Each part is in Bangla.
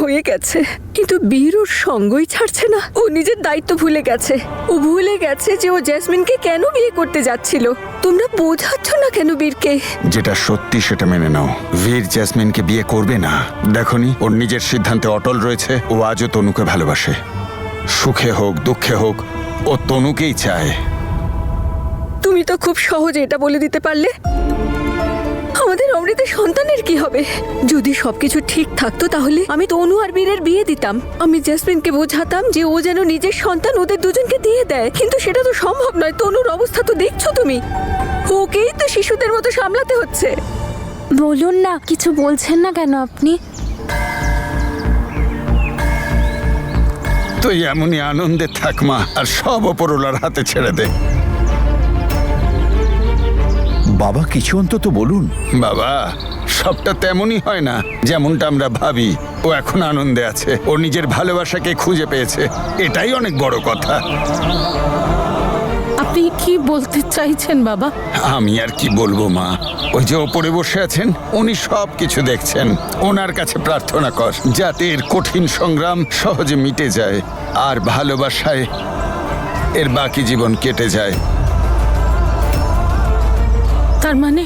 হয়ে গেছে, কিন্তু বীর ওর সঙ্গই ছাড়ছে না। ও নিজের দায়িত্ব ভুলে গেছে। ও ভুলে গেছে যে ও জেসমিনকে কেন বিয়ে করতে যাচ্ছিল। তোমরা বোঝাচ্ছ না কেন বীরকে? যেটা সত্যি সেটা মেনে নাও। বীর জেসমিনকে বিয়ে করবে না। দেখনি, ওর নিজের সিদ্ধান্তে অটল রয়েছে। ও আজও তনুকে ভালোবাসে। সুখে হোক দুঃখে হোক, ও তনুকেই চায়। তুমি তো খুব সহজে এটা বলে দিতে পারলে। আমাদের অমৃতের সন্তানের কি হবে? যদি সবকিছু ঠিক থাকতো তাহলে আমি তনু আর বীরের বিয়ে দিতাম। আমি জেসমিনকে বোঝাতাম যে ও যেন নিজের সন্তান ওদের দুজনকে দিয়ে দেয়, কিন্তু সেটা তো সম্ভব নয়। তনুর অবস্থা তো দেখছো তুমি, ওকেই তো শিশুদের মতো সামলাতে হচ্ছে। বলুন না, কিছু বলছেন না কেন আপনি? তুই এমনই আনন্দে থাক মা, আর সব ওপরওয়ালার হাতে ছেড়ে দে। বাবা কিছু অন্তত বলুন। বাবা, সবটা তেমনই হয় না যেমনটা আমরা ভাবি। ও এখন আনন্দে আছে, ও নিজের ভালোবাসাকে খুঁজে পেয়েছে, এটাই অনেক বড় কথা। আপনি কি বলতে চাইছেন বাবা? আমি আর কি বলবো মা, ওই যে ওপরে বসে আছেন উনি সব কিছু দেখছেন। ওনার কাছে প্রার্থনা কর যাতে এর কঠিন সংগ্রাম সহজে মিটে যায়, আর ভালোবাসায় এর বাকি জীবন কেটে যায়। তার মানে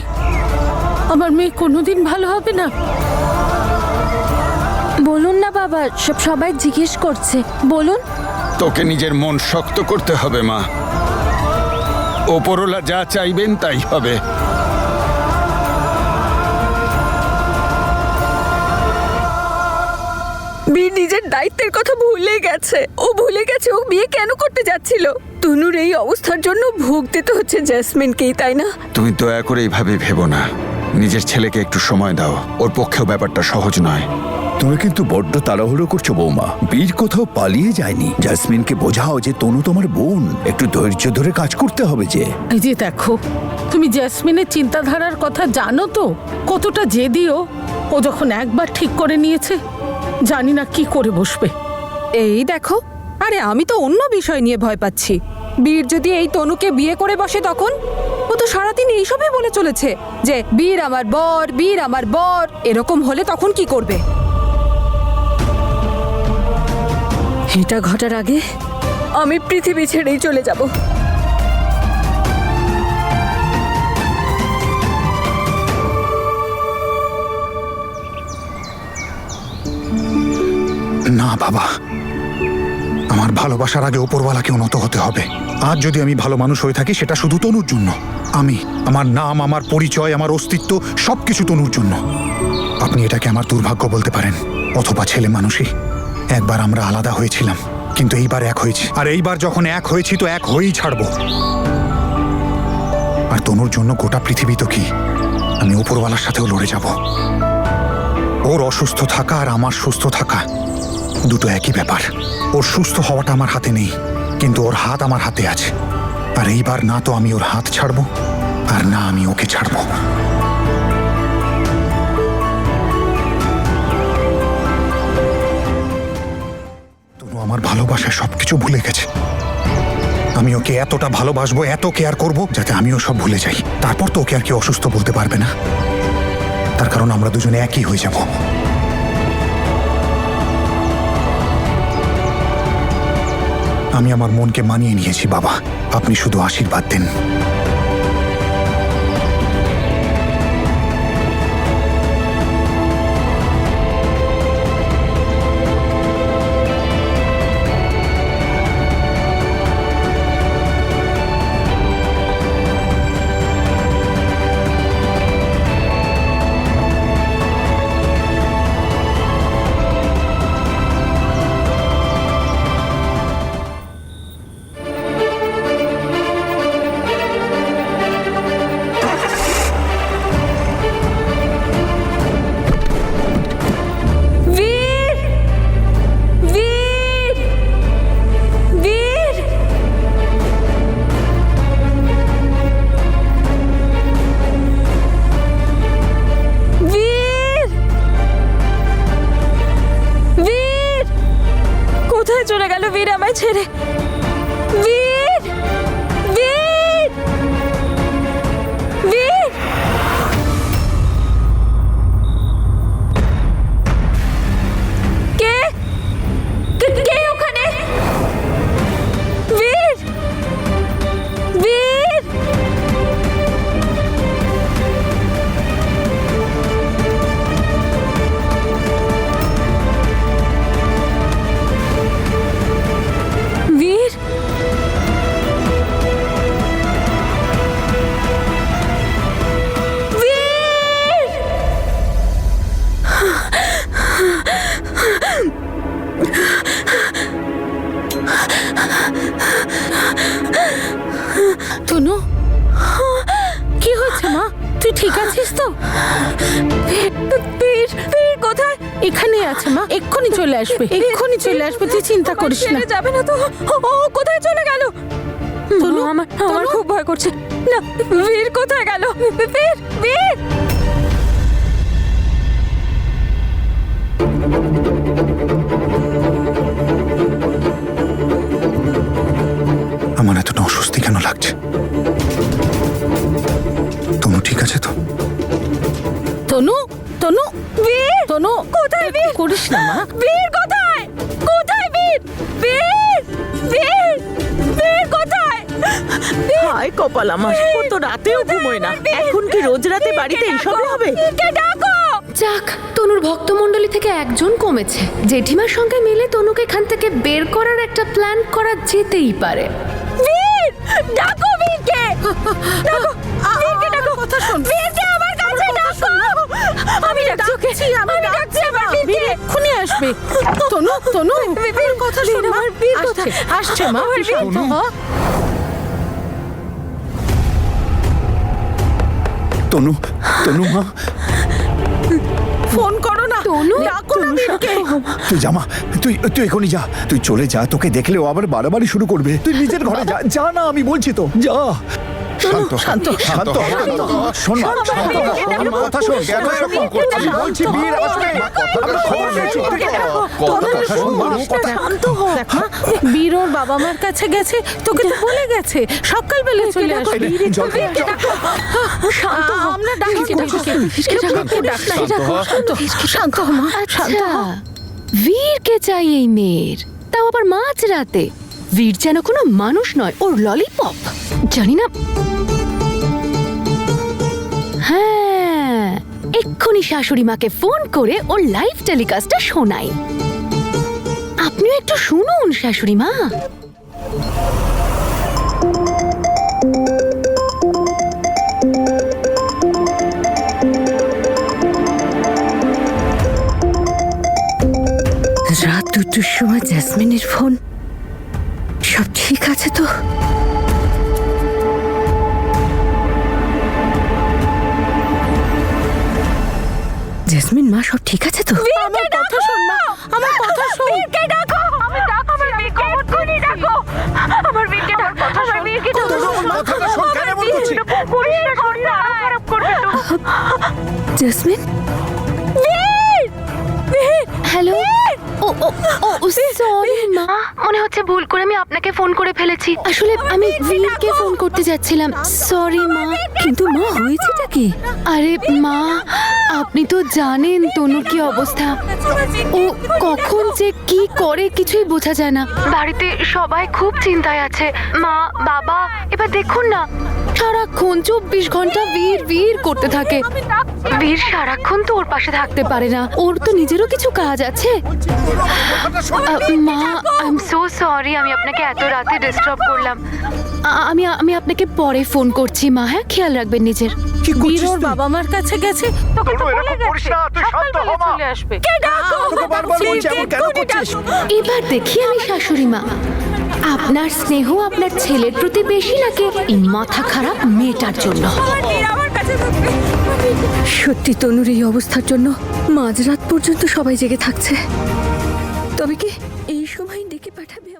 আমার মেয়ে কোনোদিন ভালো হবে না? বলুন না বাবা, সবাই জিজ্ঞেস করছে, বলুন। তোকে নিজের মন শক্ত করতে হবে মা। ওপরওয়ালা যা চাইবেন তাই হবে। বীর নিজের দায়িত্বের কথা ভুলে গেছে। ও ভুলে গেছে ও বিয়ে কেন করতে যাচ্ছিল। তনুর এই অবস্থার জন্য ভুগতে তো হচ্ছে জেসমিনকেই, তাই না? তুমি দয়া করে এইভাবে ভেবো না। নিজের ছেলেকে একটু সময় দাও, ওর পক্ষেও ব্যাপারটা সহজ নয়। তুমি কিন্তু বড্ড তাড়াহুড়ো করছো বৌমা। বীর কোথাও পালিয়ে যায়নি। জাসমিনকে বোঝাও যে তনু তোমার বোন, একটু ধৈর্য ধরে কাজ করতে হবে। যে এই যে দেখো, তুমি জেসমিনের চিন্তাধারার কথা জানো তো, কতটা জেদিও। ও যখন একবার ঠিক করে নিয়েছে, জানি না কি করে বসবে। এই দেখো, আরে আমি তো অন্য বিষয় নিয়ে ভয় পাচ্ছি। বীর যদি এই তনুকে বিয়ে করে বসে তখন? ও তো সারাদিন এইসবই বলে চলেছে যে বীর আমার বর, বীর আমার বর। এরকম হলে তখন কি করবে? এটা ঘটার আগে আমি পৃথিবী ছেড়েই চলে যাব। না বাবা, আমার ভালোবাসার আগে ওপরওয়ালাকে উন্নত হতে হবে। আজ যদি আমি ভালো মানুষ হয়ে থাকি সেটা শুধু তনুর জন্য। আমার নাম, আমার পরিচয়, আমার অস্তিত্ব সবকিছু তনুর জন্য। আপনি এটাকে আমার দুর্ভাগ্য বলতে পারেন, অথবা ছেলে মানুষই। একবার আমরা আলাদা হয়েছিলাম, কিন্তু এইবার এক হয়েছি। আর এইবার যখন এক হয়েছি তো এক হয়েই ছাড়বো। আর তনুর জন্য গোটা পৃথিবী তো কি, আমি ওপরওয়ালার সাথেও লড়ে যাব। ওর অসুস্থ থাকা আর আমার সুস্থ থাকা দুটো একই ব্যাপার। ওর সুস্থ হওয়াটা আমার হাতে নেই, কিন্তু ওর হাত আমার হাতে আছে। আর এইবার না তো আমি ওর হাত ছাড়বো, আর না আমি ওকে ছাড়বো। তনু আমার ভালোবাসায় সবকিছু ভুলে গেছে। আমি ওকে এতটা ভালোবাসবো, এত কেয়ার করব, যাতে আমিও সব ভুলে যাই। তারপর তো ওকে আর কেউ অসুস্থ বলতে পারবে না, তার কারণ আমরা দুজনে একই হয়ে যাব। আমি আমার মনকে মানিয়ে নিয়েছি বাবা, আপনি শুধু আশীর্বাদ দিন। চলে গেল বীর আমায় ছেড়ে। বীর, বীর, বীর। কে? তুই ঠিক আছিস তো? বীর বীর কোথায়? এখানে আছে মা, এক্ষুনি চলে আসবে, এক্ষুনি চলে আসবে, তুই চিন্তা করিস না। ছেড়ে যাবে না তো? ও কোথায় চলে গেল? তনু, আমার তনু? খুব ভয় করছে। না, বীর কোথায় গেল? বীর বীর আমার এতটা অস্বস্তি কেন লাগছে? তনু ঠিক আছে তো? তনু, তনু, বীর তনু, কোথায় এরকম বীর? করিস না মা। বীর কোথায়? কোথায় বীর? বীর বীর বীর কোথায়? হায় কপাল আমার, ও তো রাতেও ঘুমোয় না। এখন কি রোজ রাতে বাড়িতে এইসবই হবে? বীরকে ডাকো। যাক, তনুর ভক্তমণ্ডলী থেকে একজন কমেছে। জেঠিমার সঙ্গে মিলে তনুকে এখান থেকে বের করার একটা প্ল্যান করা যেতেই পারে। বীর ডাকো বীরকে। ডাকো বীরকে ডাকো। কথা শোন। বীরকে আমার কাছে ডাকো। আমি ডাকছি, আমি ডাকছি আমার বীর বীরকে। এক্ষুনি আসবে। তনু, তনু, আমার কথা শোন মা। আমার বীর আসছে, কোথায়? আসছে মা, আমার তুই শান্ত হ। তনু, তনু মা, ফোন করো না, তনু, ডাকো না বীরকে। তুই জামা, তুই তুই এখনই যা, তুই চলে যা। তোকে দেখলে ও আবার বাড়াবাড়ি শুরু করবে। তুই নিজের ঘরে যা, যা না, আমি বলছি তো, যা। শান্ত শান্ত, শান্ত হ, শান্ত হ। শোন মা, শান্ত হ, আমার কথা শোন। কেন এরকম করছিস? আমি বলছি বীর আসবে। আমরা খবর নিয়েছি, তুই কথা শোন মা, কথা শান্ত হ। দেখ মা, বীর ওর বাবা মার কাছে গেছে, তোকে তো বলে গেছে সকালবেলা চলে আসবে। জল দে, জল। আমরা ডাকছি, ডাকছি। এরকম কেউ ডাক না। শান্ত হ। শান্ত হ মা, শান্ত আচ্ছা, হ। বীরকে চাই এই মেয়ের, তাও আবার মাঝ রাতে। বীর যেন কোনো মানুষ নয়, ওর ললিপপ। জানি না। হ্যাঁ, এক্ষুনি শাশুড়ি মাকে ফোন করে ওর লাইভ টেলিকাস্টটা শোনাই। আপনিও একটু শুনুন শাশুড়ি মা। রাত 2টোর সময় জেসমিনের ফোন। সব ঠিক আছে তো? জেসমিন মা, সব ঠিক আছে তো? আমার কথা শোন মা, আমার কথা শোন। বীরকে ডাকো। আমি ডাকো, আমার বীরকে এক্ষুনি ডাকো। আমার বীরকে ডাকো। আমার বীরকে ডাকো। কথাটা শোন, কেন এমন করছিস? খারাপ করবে তো। জেসমিন, বীর বীর হ্যালো। ও ও ও সরি মা, মনে হচ্ছে ভুল করে আমি আপনাকে ফোন করে ফেলেছি। আসলে আমি বীরকে ফোন করতে যাচ্ছিলাম। সরি মা। কিন্তু মা, হয়েছেটা কি? আরে মা, আপনি তো জানেন তনুর কি অবস্থা। ও কখন যে কি করে কিছুই বোঝা যায় না। বাড়িতে সবাই খুব চিন্তায় আছে। মা, বাবা, এবার দেখুন না, সারাক্ষণ 24 ঘন্টা বীর বীর করতে থাকে। বীর সারাক্ষণ তো ওর পাশে থাকতে পারে না, ওর তো নিজেরও কিছু কাজ আছে। মা, আই এম সো সরি, আমি আপনাকে এত রাতে ডিস্টার্ব করলাম। আমি আপনাকে পরে ফোন করছি মা। হ্যাঁ, খেয়াল রাখবেন নিজের। কি বীর করছিস ওর তুই? বাবা মার কাছে গেছে, তোকে তো বলে গেছে সকালবেলা চলে আসবে। তোকে বারবার বলছি, এমন কেন করছিস? এবার দেখি আমি শাশুড়ি মা, আপনার স্নেহ আপনার ছেলের প্রতি বেশি নাকি এই মাথা খারাপ মেয়েটার জন্য? সত্যি তনুর এই অবস্থার জন্য মাঝরাত পর্যন্ত সবাই জেগে থাকছে। তবে কি এই সময় ডেকে পাঠাবে?